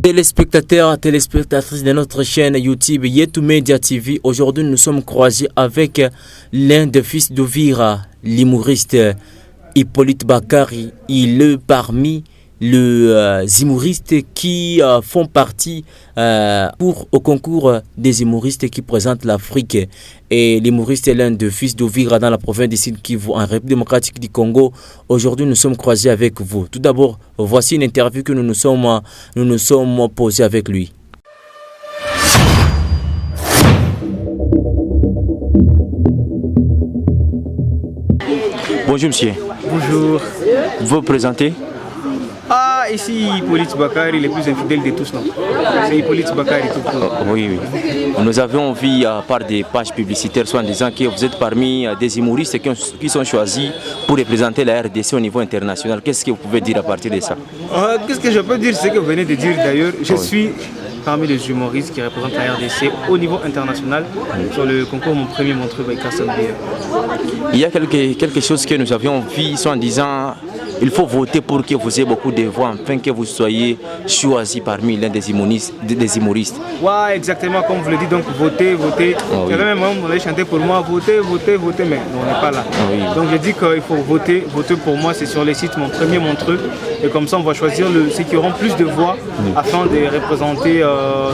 Téléspectateurs, téléspectatrices de notre chaîne YouTube Yetu Media TV, aujourd'hui nous sommes croisés avec l'un des fils d'Uvira, l'humoriste Hippolyte Bakari. Il est parmi les humoristes qui font partie au concours des humoristes qui présentent l'Afrique. Et l'humoriste est l'un des fils d'Uvira dans la province du Sud Kivu, en République démocratique du Congo. Aujourd'hui, nous sommes croisés avec vous. Tout d'abord, voici une interview que nous nous sommes posés avec lui. Bonjour monsieur. Bonjour. Vous vous présentez? Ici Hippolyte Bakari, le plus infidèle de tous, non? C'est Hippolyte Bakari tout court. Oui. Nous avons vu par des pages publicitaires, soit en disant que vous êtes parmi des humoristes qui sont choisis pour représenter la RDC au niveau international. Qu'est-ce que vous pouvez dire à partir de ça? Qu'est-ce que je peux dire? C'est ce que vous venez de dire d'ailleurs. Je suis parmi les humoristes qui représentent la RDC au niveau international sur le concours Mon Premier Montreux by Carson Beer. Il y a quelque chose que nous avions vu, soit en disant il faut voter pour que vous ayez beaucoup de voix, afin que vous soyez choisi parmi l'un des humoristes. Ouais, exactement comme vous le dites, donc votez. Il y avait même un moment, on allait chanter pour moi, votez, mais on n'est pas là. Donc je dis qu'il faut voter pour moi, c'est sur les sites Mon Premier Montreux, et comme ça on va choisir ceux qui auront plus de voix afin de représenter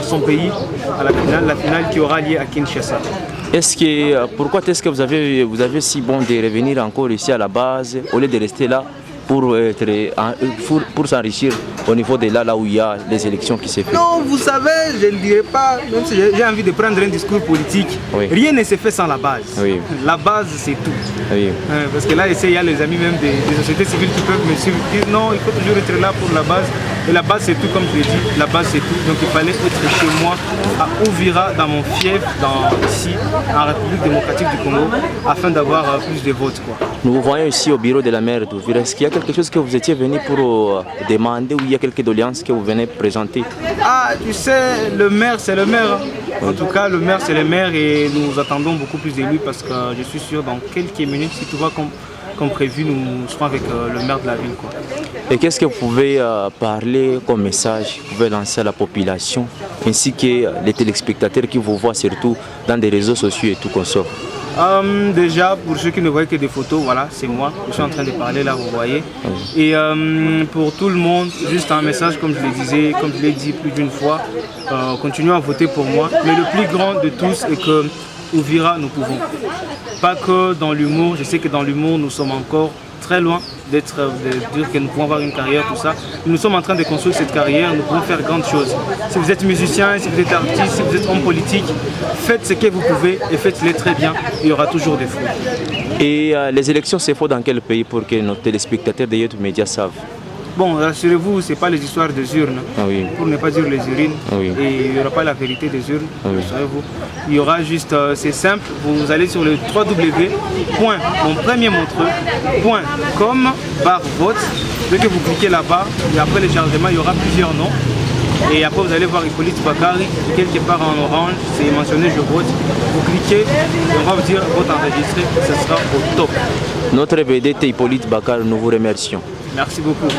son pays à la finale qui aura lieu à Kinshasa. Pourquoi est-ce que vous avez si bon de revenir encore ici à la base, au lieu de rester là pour s'enrichir au niveau de là où il y a les élections qui se font? Non, vous savez, je ne dirais pas, même si j'ai envie de prendre un discours politique, rien ne se fait sans la base. La base, c'est tout. Parce que là, il y a les amis même des sociétés civiles qui peuvent me suivre, dire non, il faut toujours être là pour la base. Et la base, c'est tout, comme je l'ai dit, la base, c'est tout. Donc il fallait être chez moi, à Uvira, dans mon fief, ici, en République démocratique du Congo, afin d'avoir plus de votes, quoi. Nous vous voyons ici au bureau de la maire d'Uvira. Est-ce qu'il y a quelque chose que vous étiez venu pour demander, ou il y a quelques doléances que vous venez présenter? Tu sais, le maire, c'est le maire. En tout cas, le maire, c'est le maire, et nous attendons beaucoup plus de lui, parce que je suis sûr, dans quelques minutes, si tout va comme prévu, nous serons avec le maire de la ville, quoi. Et qu'est-ce que vous pouvez parler comme message, vous pouvez lancer à la population, ainsi que les téléspectateurs qui vous voient surtout dans des réseaux sociaux et tout qu'on sort? Déjà, pour ceux qui ne voient que des photos, voilà, c'est moi. Je suis en train de parler là, vous voyez. Et pour tout le monde, juste un message, comme je l'ai dit plus d'une fois, continuons à voter pour moi. Mais le plus grand de tous est que Uvira, nous pouvons. Pas que dans l'humour, je sais que dans l'humour, nous sommes encore très loin de dire que nous pouvons avoir une carrière, tout ça. Nous sommes en train de construire cette carrière, nous pouvons faire grandes choses. Si vous êtes musicien, si vous êtes artiste, si vous êtes homme politique, faites ce que vous pouvez et faites-le très bien, il y aura toujours des fruits. Et les élections se font dans quel pays pour que nos téléspectateurs de Yetu Media savent? Bon, rassurez-vous, ce n'est pas les histoires des urnes, pour ne pas dire les urines, et il n'y aura pas la vérité des urnes, rassurez-vous. Il y aura juste, c'est simple, vous allez sur le www.monpremier-montreux.com/vote. Dès que vous cliquez là-bas, et après le chargement, il y aura plusieurs noms. Et après, vous allez voir Hippolyte Bakari, quelque part en orange, c'est mentionné je vote. Vous cliquez, et on va vous dire vote enregistré, ce sera au top. Notre vedette Hippolyte Bakari, nous vous remercions. Merci beaucoup.